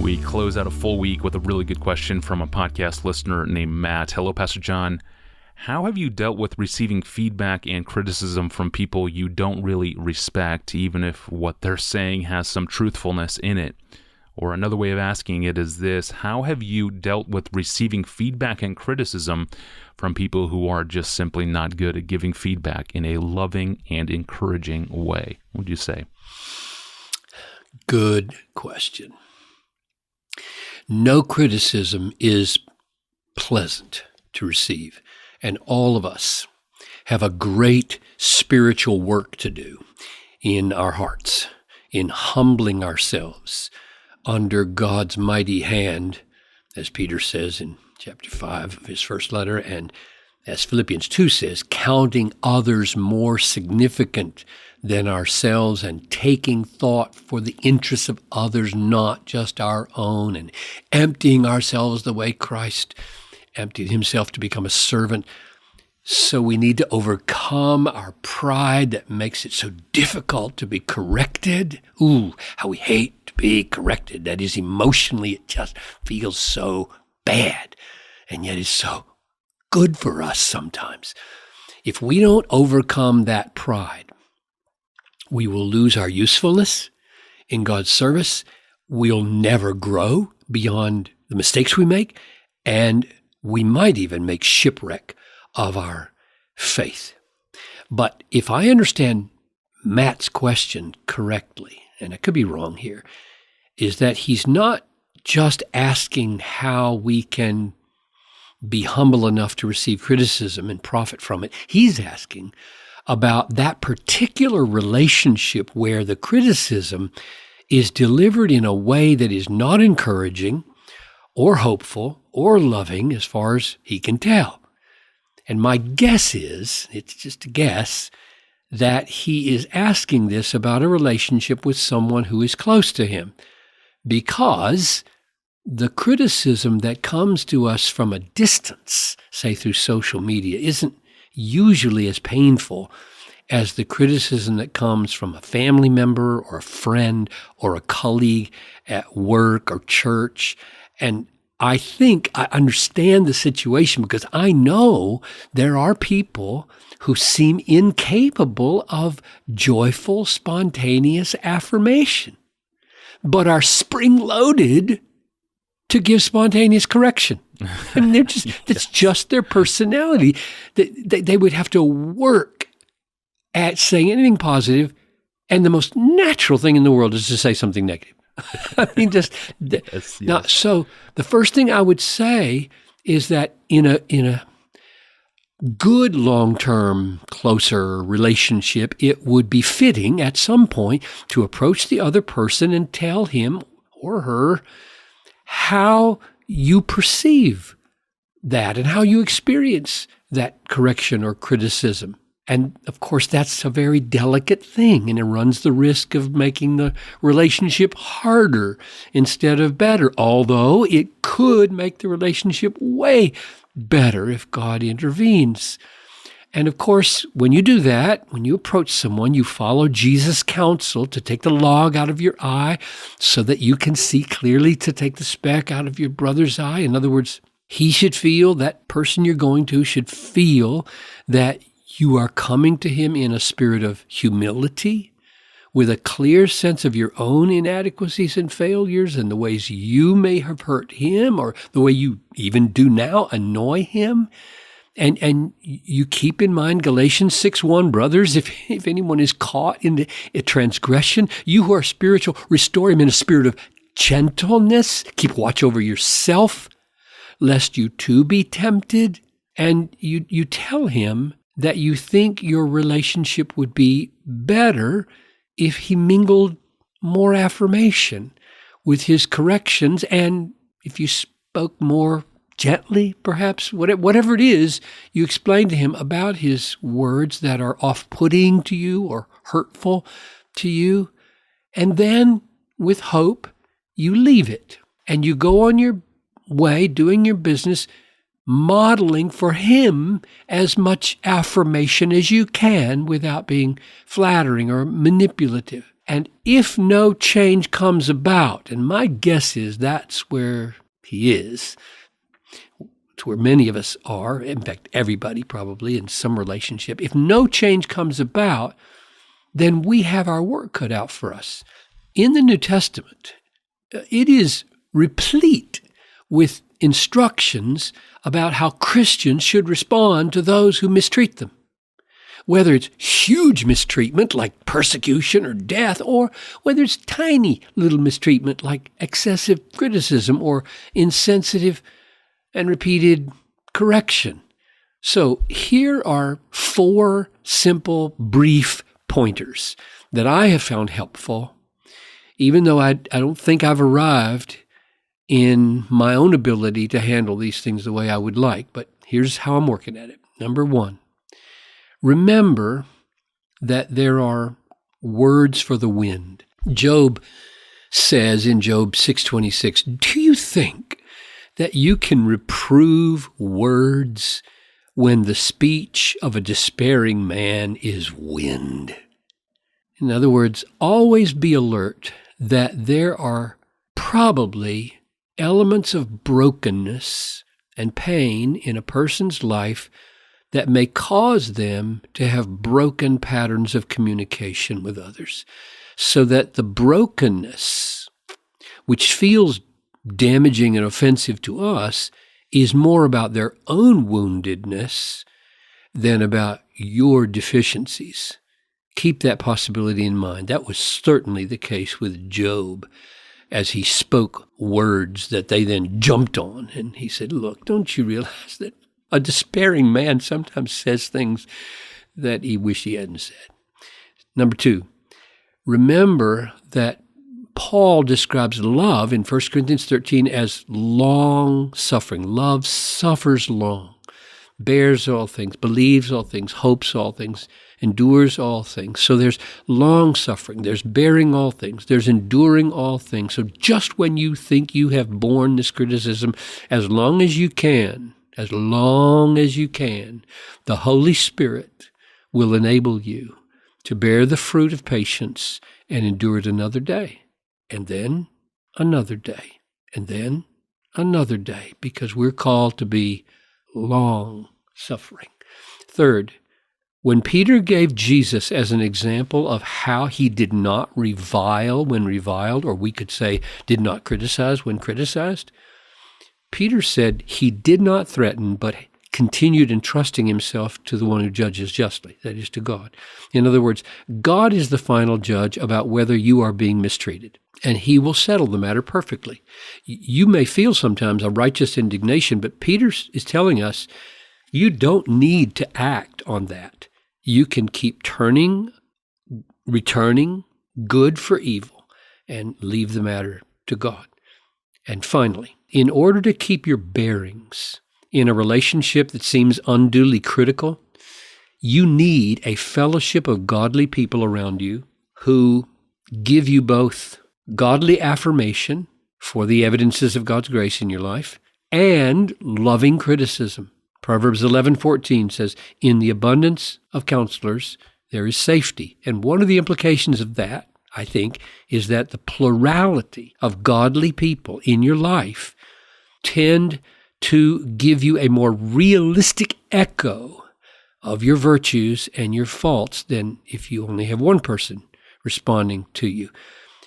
We close out a full week with a really good question from a podcast listener named Matt. Hello, Pastor John. How have you dealt with receiving feedback and criticism from people you don't really respect, even if what they're saying has some truthfulness in it? Or another way of asking it is this: how have you dealt with receiving feedback and criticism from people who are just simply not good at giving feedback in a loving and encouraging way? What would you say? Good question. No criticism is pleasant to receive, and all of us have a great spiritual work to do in our hearts, in humbling ourselves under God's mighty hand, as Peter says in chapter 5 of his first letter, and as Philippians 2 says, counting others more significant than ourselves and taking thought for the interests of others, not just our own, and emptying ourselves the way Christ emptied himself to become a servant. So we need to overcome our pride that makes it so difficult to be corrected. Ooh, how we hate to be corrected. That is, emotionally, it just feels so bad. And yet it's so good for us sometimes. If we don't overcome that pride, we will lose our usefulness in God's service. We'll never grow beyond the mistakes we make, and we might even make shipwreck of our faith. But if I understand Matt's question correctly, and I could be wrong here, is that he's not just asking how we can be humble enough to receive criticism and profit from it. He's asking about that particular relationship where the criticism is delivered in a way that is not encouraging or hopeful or loving as far as he can tell. And my guess is, it's just a guess, that he is asking this about a relationship with someone who is close to him, because the criticism that comes to us from a distance, say through social media, isn't usually as painful as the criticism that comes from a family member or a friend or a colleague at work or church. And I think I understand the situation because I know there are people who seem incapable of joyful, spontaneous affirmation, but are spring-loaded to give spontaneous correction. I mean, they're just, it's just their personality. They would have to work at saying anything positive, and the most natural thing in the world is to say something negative. I mean, just yes. Now. So the first thing I would say is that in a good long-term, closer relationship, it would be fitting at some point to approach the other person and tell him or her how you perceive that and how you experience that correction or criticism. And of course, that's a very delicate thing, and it runs the risk of making the relationship harder instead of better, although it could make the relationship way better if God intervenes. And of course, when you do that, when you approach someone, you follow Jesus' counsel to take the log out of your eye so that you can see clearly, to take the speck out of your brother's eye. In other words, he should feel, that person you're going to should feel that you are coming to him in a spirit of humility, with a clear sense of your own inadequacies and failures and the ways you may have hurt him or the way you even do now annoy him. And you keep in mind Galatians 6:1, brothers, if anyone is caught in a transgression, you who are spiritual, restore him in a spirit of gentleness. Keep watch over yourself, lest you too be tempted. And you tell him that you think your relationship would be better if he mingled more affirmation with his corrections, and if you spoke more gently, perhaps, whatever it is, you explain to him about his words that are off-putting to you or hurtful to you. And then, with hope, you leave it and you go on your way, doing your business, modeling for him as much affirmation as you can without being flattering or manipulative. And if no change comes about, and my guess is that's where he is, it's where many of us are, in fact, everybody probably in some relationship. If no change comes about, then we have our work cut out for us. In the New Testament, it is replete with instructions about how Christians should respond to those who mistreat them. Whether it's huge mistreatment like persecution or death, or whether it's tiny little mistreatment like excessive criticism or insensitive and repeated correction. So here are 4 simple, brief pointers that I have found helpful, even though I don't think I've arrived in my own ability to handle these things the way I would like. But here's how I'm working at it. Number 1. Remember that there are words for the wind. Job says in Job 6:26, do you think that you can reprove words when the speech of a despairing man is wind? In other words, always be alert that there are probably elements of brokenness and pain in a person's life that may cause them to have broken patterns of communication with others, so that the brokenness, which feels damaging and offensive to us, is more about their own woundedness than about your deficiencies. Keep that possibility in mind. That was certainly the case with Job, as he spoke words that they then jumped on. And he said, look, don't you realize that a despairing man sometimes says things that he wished he hadn't said? Number 2, remember that Paul describes love in 1 Corinthians 13 as long-suffering. Love suffers long, bears all things, believes all things, hopes all things, endures all things. So there's long-suffering, there's bearing all things, there's enduring all things. So just when you think you have borne this criticism, as long as you can, the Holy Spirit will enable you to bear the fruit of patience and endure it another day, and then another day, and then another day, because we're called to be long-suffering. Third, when Peter gave Jesus as an example of how he did not revile when reviled, or we could say did not criticize when criticized, Peter said he did not threaten, but continued entrusting himself to the one who judges justly, that is, to God. In other words, God is the final judge about whether you are being mistreated, and he will settle the matter perfectly. You may feel sometimes a righteous indignation, but Peter is telling us you don't need to act on that. You can keep returning good for evil, and leave the matter to God. And finally, in order to keep your bearings in a relationship that seems unduly critical, you need a fellowship of godly people around you who give you both godly affirmation for the evidences of God's grace in your life and loving criticism. Proverbs 11:14 says, in the abundance of counselors, there is safety. And one of the implications of that, I think, is that the plurality of godly people in your life tend to give you a more realistic echo of your virtues and your faults than if you only have one person responding to you.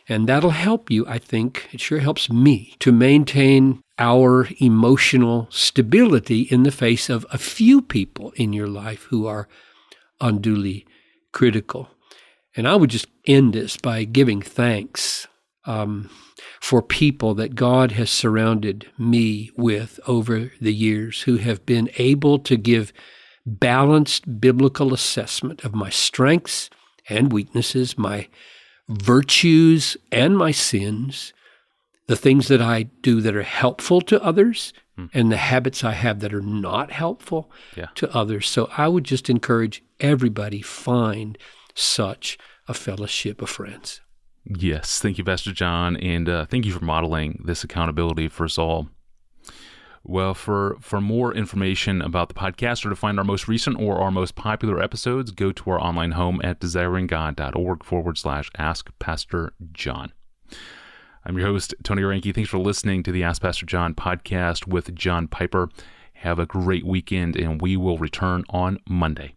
And that'll help you, I think, it sure helps me, to maintain our emotional stability in the face of a few people in your life who are unduly critical. And I would just end this by giving thanks for people that God has surrounded me with over the years who have been able to give balanced biblical assessment of my strengths and weaknesses, my virtues and my sins, the things that I do that are helpful to others, and the habits I have that are not helpful to others. So I would just encourage everybody, find such a fellowship of friends. Yes, thank you, Pastor John, and thank you for modeling this accountability for us all. Well, for more information about the podcast or to find our most recent or our most popular episodes, go to our online home at desiringgod.org/Ask Pastor John. I'm your host, Tony Reinke. Thanks for listening to the Ask Pastor John podcast with John Piper. Have a great weekend, and we will return on Monday.